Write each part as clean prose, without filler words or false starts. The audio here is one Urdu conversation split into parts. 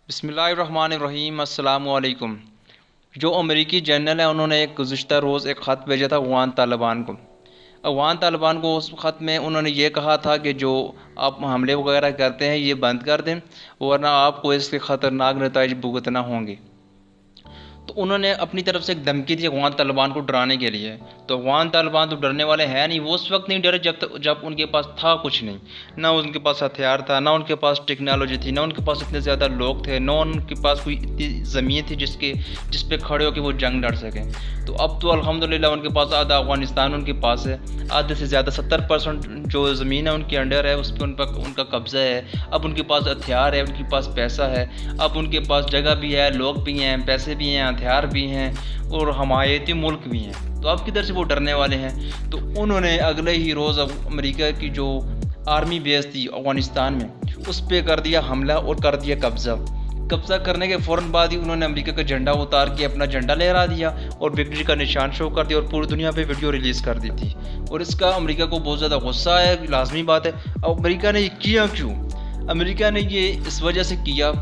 بسم اللہ الرحمن الرحیم، السلام علیکم۔ جو امریکی جنرل ہیں انہوں نے ایک گزشتہ روز ایک خط بھیجا تھا افغان طالبان کو۔ افغان طالبان کو اس خط میں انہوں نے یہ کہا تھا کہ جو آپ حملے وغیرہ کرتے ہیں یہ بند کر دیں، ورنہ آپ کو اس کے خطرناک نتائج بھگتنا ہوں گے۔ تو انہوں نے اپنی طرف سے ایک دھمکی دی افغان طالبان کو ڈرانے کے لیے۔ تو افغان طالبان تو ڈرنے والے ہیں نہیں، وہ اس وقت نہیں ڈرے جب ان کے پاس تھا کچھ نہیں، نہ ان کے پاس ہتھیار تھا، نہ ان کے پاس ٹیکنالوجی تھی، نہ ان کے پاس اتنے زیادہ لوگ تھے، نہ ان کے پاس کوئی اتنی زمین تھی جس پہ کھڑے ہو کے وہ جنگ لڑ سکیں۔ تو اب تو الحمدللہ ان کے پاس آدھا افغانستان ان کے پاس ہے، آدھے سے زیادہ 70% جو زمین ہے ان کے انڈر ہے، اس پہ ان کا قبضہ ہے۔ اب ان کے پاس ہتھیار ہے، ان کے پاس پیسہ ہے، اب ان کے پاس جگہ بھی ہے، لوگ بھی ہیں، پیسے بھی ہیں، ہتھیار بھی ہیں اور حمایتی ملک بھی ہیں۔ تو اب کدھر سے وہ ڈرنے والے ہیں؟ تو انہوں نے اگلے ہی روز امریکہ کی جو آرمی بیس تھی افغانستان میں اس پہ کر دیا حملہ اور کر دیا قبضہ کرنے کے فوراً بعد ہی انہوں نے امریکہ کا جھنڈا اتار کے اپنا جھنڈا لہرا دیا اور وکٹری کا نشان شو کر دیا اور پوری دنیا پہ ویڈیو ریلیز کر دی تھی۔ اور اس کا امریکہ کو بہت زیادہ غصہ ہے، لازمی بات ہے۔ اب امریکہ نے یہ کیا کیوں؟ امریکہ نے یہ اس وجہ سے کیا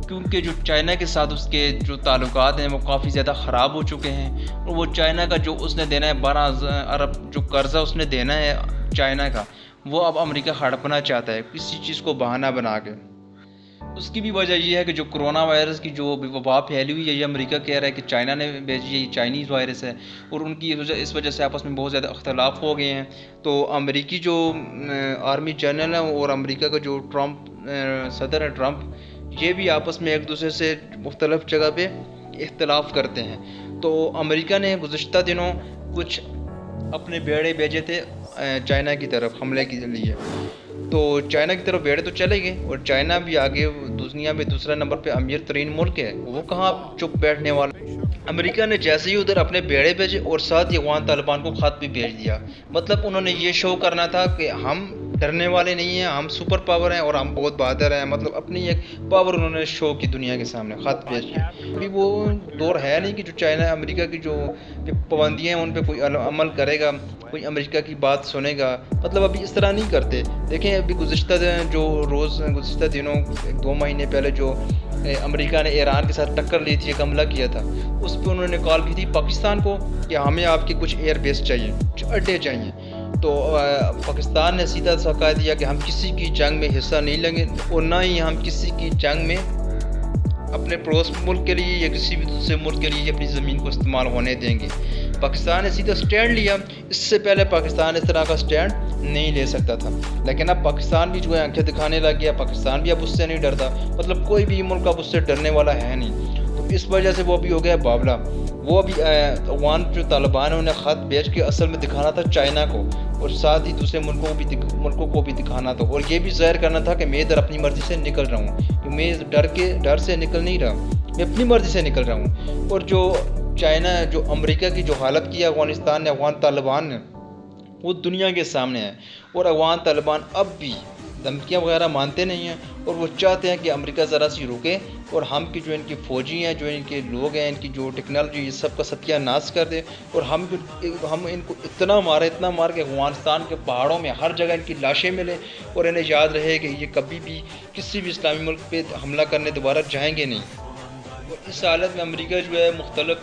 کیونکہ جو چائنا کے ساتھ اس کے جو تعلقات ہیں وہ کافی زیادہ خراب ہو چکے ہیں، اور وہ چائنا کا جو اس نے دینا ہے 12 ارب جو قرضہ اس نے دینا ہے چائنا کا، وہ اب امریکہ ہڑپنا چاہتا ہے کسی چیز کو بہانہ بنا کے۔ اس کی بھی وجہ یہ ہے کہ جو کرونا وائرس کی جو وبا پھیلی ہوئی ہے، یہ امریکہ کہہ رہا ہے کہ چائنا نے بھیجی ہے، یہ چائنیز وائرس ہے، اور ان کی اس وجہ سے آپس میں بہت زیادہ اختلاف ہو گئے ہیں۔ تو امریکی جو آرمی جنرل ہے اور امریکہ کا جو صدر ہے ٹرمپ، یہ بھی آپس میں ایک دوسرے سے مختلف جگہ پہ اختلاف کرتے ہیں۔ تو امریکہ نے گزشتہ دنوں کچھ اپنے بیڑے بھیجے تھے چائنا کی طرف حملے کے لیے۔ تو چائنا کی طرف بیڑے تو چلے گئے، اور چائنا بھی آگے دنیا میں دوسرا نمبر پہ امیر ترین ملک ہے، وہ کہاں چپ بیٹھنے والا۔ امریکہ نے جیسے ہی ادھر اپنے بیڑے بھیجے اور ساتھ ہی افغان طالبان کو خط بھی بھیج دیا۔ مطلب انہوں نے یہ شو کرنا تھا کہ ہم ڈرنے والے نہیں ہیں، ہم سپر پاور ہیں اور ہم بہت بہادر ہیں۔ مطلب اپنی ایک پاور انہوں نے شو کی دنیا کے سامنے خط بھیج کے۔ ابھی وہ دور ہے نہیں کہ جو چائنا امریکہ کی جو پابندیاں ہیں ان پہ کوئی عمل کرے گا، کوئی امریکہ کی بات سنے گا۔ مطلب ابھی اس طرح نہیں کرتے۔ دیکھیں ابھی گزشتہ دنوں 2 مہینے پہلے جو امریکہ نے ایران کے ساتھ ٹکر لی تھی، ایک حملہ کیا تھا، اس پہ انہوں نے کال کی تھی پاکستان کو کہ ہمیں آپ کے کچھ ایئر بیس چاہیے، کچھ اڈے چاہیے۔ تو پاکستان نے سیدھا سا کہہ دیا کہ ہم کسی کی جنگ میں حصہ نہیں لیں گے، اور نہ ہی ہم کسی کی جنگ میں اپنے پڑوس ملک کے لیے یا کسی بھی دوسرے ملک کے لیے اپنی زمین کو استعمال ہونے دیں گے۔ پاکستان نے سیدھا سٹینڈ لیا۔ اس سے پہلے پاکستان اس طرح کا سٹینڈ نہیں لے سکتا تھا، لیکن اب پاکستان بھی جو ہے آنکھیں دکھانے لگ گیا۔ پاکستان بھی اب اس سے نہیں ڈرتا، مطلب کوئی بھی ملک اب اس سے ڈرنے والا ہے نہیں۔ تو اس وجہ سے وہ بھی ہو گیا باولا۔ وہ ابھی افغان جو طالبان ہیں انہیں خط بھیج کے اصل میں دکھانا تھا چائنا کو، اور ساتھ ہی دوسرے ملکوں کو بھی دکھانا تھا، اور یہ بھی ظاہر کرنا تھا کہ میں ادھر اپنی مرضی سے نکل رہا ہوں، کہ میں ڈر سے نکل نہیں رہا، میں اپنی مرضی سے نکل رہا ہوں۔ اور جو چائنا جو امریکہ کی جو حالت کی ہے افغانستان نے، افغان طالبان نے، وہ دنیا کے سامنے ہے۔ اور افغان طالبان اب بھی دھمکیاں وغیرہ مانتے نہیں ہیں، اور وہ چاہتے ہیں کہ امریکہ ذرا سی رکے اور ہم کی جو ان کی فوجی ہیں، جو ان کے لوگ ہیں، ان کی جو ٹیکنالوجی، یہ سب کا ستیہ ناش کر دے، اور ہم ان کو اتنا مارے کہ افغانستان کے پہاڑوں میں ہر جگہ ان کی لاشیں ملیں، اور انہیں یاد رہے کہ یہ کبھی بھی کسی بھی اسلامی ملک پہ حملہ کرنے دوبارہ جائیں گے نہیں۔ اس حالت میں امریکہ جو ہے مختلف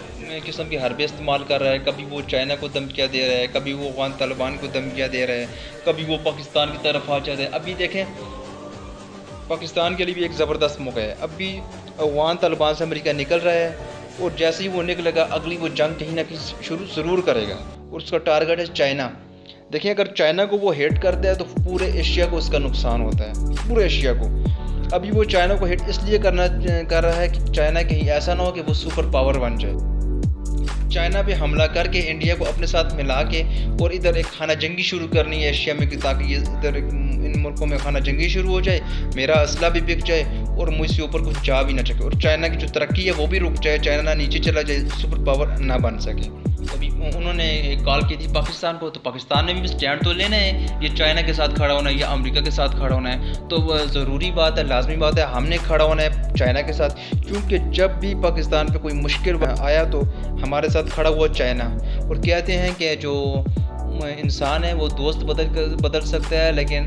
قسم کے حربے استعمال کر رہا ہے۔ کبھی وہ چائنا کو دھمکیاں دے رہا ہے، کبھی وہ افغان طالبان کو دھمکیاں دے رہا ہے، کبھی وہ پاکستان کی طرف آ جاتا ہے۔ ابھی دیکھیں پاکستان کے لیے بھی ایک زبردست موقع ہے۔ اب بھی افغان طالبان سے امریکہ نکل رہا ہے، اور جیسے ہی وہ نکلے گا اگلی وہ جنگ کہیں نہ کہیں شروع ضرور کرے گا، اور اس کا ٹارگٹ ہے چائنا۔ دیکھیں اگر چائنا کو وہ ہیٹ کرتا ہے تو پورے ایشیا کو اس کا نقصان ہوتا ہے، پورے ایشیا کو۔ ابھی وہ چائنا کو ہٹ اس لیے کر رہا ہے کہ چائنا کہیں ایسا نہ ہو کہ وہ سپر پاور بن جائے۔ چائنا پہ حملہ کر کے انڈیا کو اپنے ساتھ ملا کے اور ادھر ایک خانہ جنگی شروع کرنی ہے ایشیا میں، تاکہ یہ ادھر ان ملکوں میں خانہ جنگی شروع ہو جائے، میرا اسلحہ بھی بک جائے اور مجھ سے اوپر کچھ جا بھی نہ سکے، اور چائنا کی جو ترقی ہے وہ بھی رک جائے، چائنا نیچے چلا جائے، سپر پاور نہ بن سکے۔ ابھی انہوں نے ایک کال کی تھی پاکستان کو، تو پاکستان نے بھی سٹینڈ تو لینا ہے، یہ چائنا کے ساتھ کھڑا ہونا ہے یا امریکہ کے ساتھ کھڑا ہونا ہے۔ تو ضروری بات ہے، لازمی بات ہے، ہم نے کھڑا ہونا ہے چائنا کے ساتھ، کیونکہ جب بھی پاکستان پہ کوئی مشکل آیا تو ہمارے ساتھ کھڑا ہوا چائنا۔ اور کہتے ہیں کہ جو انسان ہے وہ دوست بدل سکتا ہے لیکن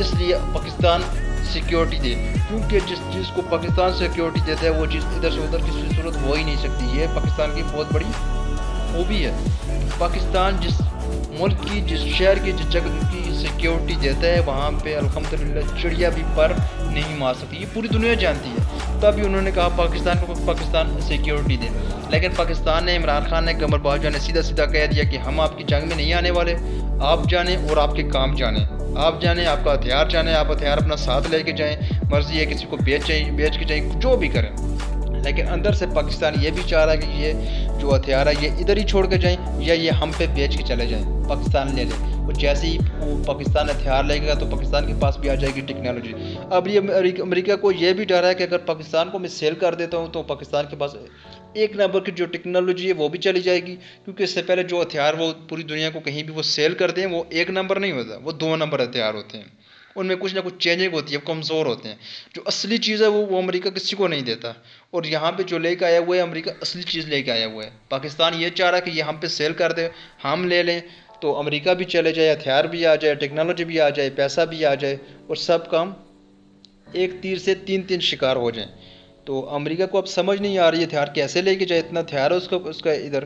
اس لیے پاکستان سیکیورٹی دے، کیونکہ جس چیز کو پاکستان سیکیورٹی دیتا ہے وہ چیز ادھر سے ادھر کسی صورت ہو ہی نہیں سکتی۔ یہ پاکستان کی بہت بڑی خوبی ہے۔ پاکستان جس ملک کی، جس شہر کی، جس جگہ کی سیکیورٹی دیتا ہے وہاں پہ الحمدللہ چڑیا بھی پر نہیں مار سکتی، یہ پوری دنیا جانتی ہے۔ تبھی انہوں نے کہا پاکستان کو پاکستان سیکیورٹی دے، لیکن پاکستان نے، عمران خان نے، قمر باجوہ نے سیدھا سیدھا کہہ دیا کہ ہم آپ کی جنگ میں نہیں آنے والے، آپ جانیں اور آپ کے کام جانیں، آپ جانیں، آپ کا ہتھیار جانیں، آپ ہتھیار اپنا ساتھ لے کے جائیں، مرضی ہے کسی کو بیچ کے جائیں، جو بھی کریں، لیکن اندر سے پاکستان یہ بھی چاہ رہا ہے کہ یہ جو ہتھیار ہے یہ ادھر ہی چھوڑ کے جائیں یا یہ ہم پہ بیچ کے چلے جائیں، پاکستان لے لیں۔ اور جیسے ہی پاکستان ہتھیار لے گا تو پاکستان کے پاس بھی آ جائے گی ٹیکنالوجی۔ اب یہ امریکہ کو یہ بھی ڈر ہے کہ اگر پاکستان کو میں سیل کر دیتا ہوں تو پاکستان کے پاس ایک نمبر کی جو ٹیکنالوجی ہے وہ بھی چلی جائے گی، کیونکہ اس سے پہلے جو ہتھیار وہ پوری دنیا کو کہیں بھی وہ سیل کر دیں وہ ایک نمبر نہیں ہوتا، وہ 2 نمبر ہتھیار ہوتے ہیں، ان میں کچھ نہ کچھ چینجنگ ہوتی ہے، کمزور ہوتے ہیں۔ جو اصلی چیز ہے وہ امریکہ کسی کو نہیں دیتا، اور یہاں پہ جو لے کے آیا ہوا ہے امریکہ اصلی چیز لے کے آیا ہوا ہے۔ پاکستان یہ چاہ رہا ہے کہ یہ ہم پہ سیل کر دے، ہم لے لیں تو امریکہ بھی چلے جائے، ہتھیار بھی آ جائے، ٹیکنالوجی بھی آ جائے، پیسہ بھی آ جائے، اور سب کام ایک تیر سے 3 شکار ہو جائیں۔ تو امریکہ کو اب سمجھ نہیں آ رہی ہے ہتھیار کیسے لے کے جائے، اتنا ہتھیار ہے اس کا ادھر،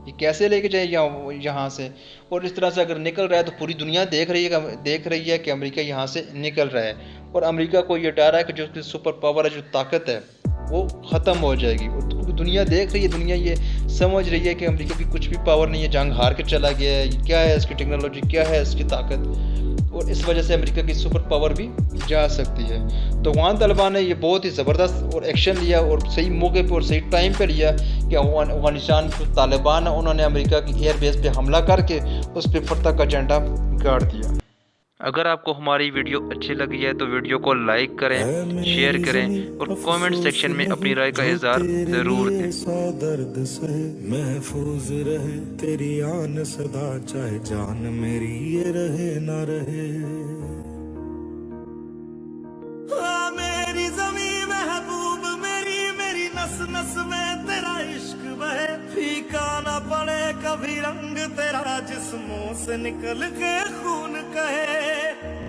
یہ کیسے لے کے جائے یہاں سے، اور اس طرح سے اگر نکل رہا ہے تو پوری دنیا دیکھ رہی ہے کہ امریکہ یہاں سے نکل رہا ہے، اور امریکہ کو یہ ڈر ہے کہ جو اس کی سپر پاور ہے، جو طاقت ہے وہ ختم ہو جائے گی، اور دنیا دیکھ رہی ہے، دنیا یہ سمجھ رہی ہے کہ امریکہ کی کچھ بھی پاور نہیں ہے، جنگ ہار کے چلا گیا ہے، کیا ہے اس کی ٹیکنالوجی، کیا ہے اس کی طاقت، اور اس وجہ سے امریکہ کی سپر پاور بھی جا سکتی ہے۔ تو افغان طالبان نے یہ بہت ہی زبردست اور ایکشن لیا، اور صحیح موقع پہ اور صحیح ٹائم پہ لیا کہ افغانستان جو طالبان ہیں انہوں نے امریکہ کی ایئر بیس پہ حملہ کر کے اس پہ فتح کا جھنڈا گاڑ دیا۔ اگر آپ کو ہماری ویڈیو اچھی لگی ہے تو ویڈیو کو لائک کریں، شیئر کریں، اور کومنٹ سیکشن میں اپنی رائے کا اظہار ضرور دیں۔ سو درد سے محفوظ رہے تیری آن صدا، چاہے جان میری یہ رہے نہ رہے۔ میری زمین محبوب میری نس نس میں تیرا عشق بہے، پھیکا نہ پڑے کبھی رنگ تیرا، جسموں سے نکل کے خون کہے۔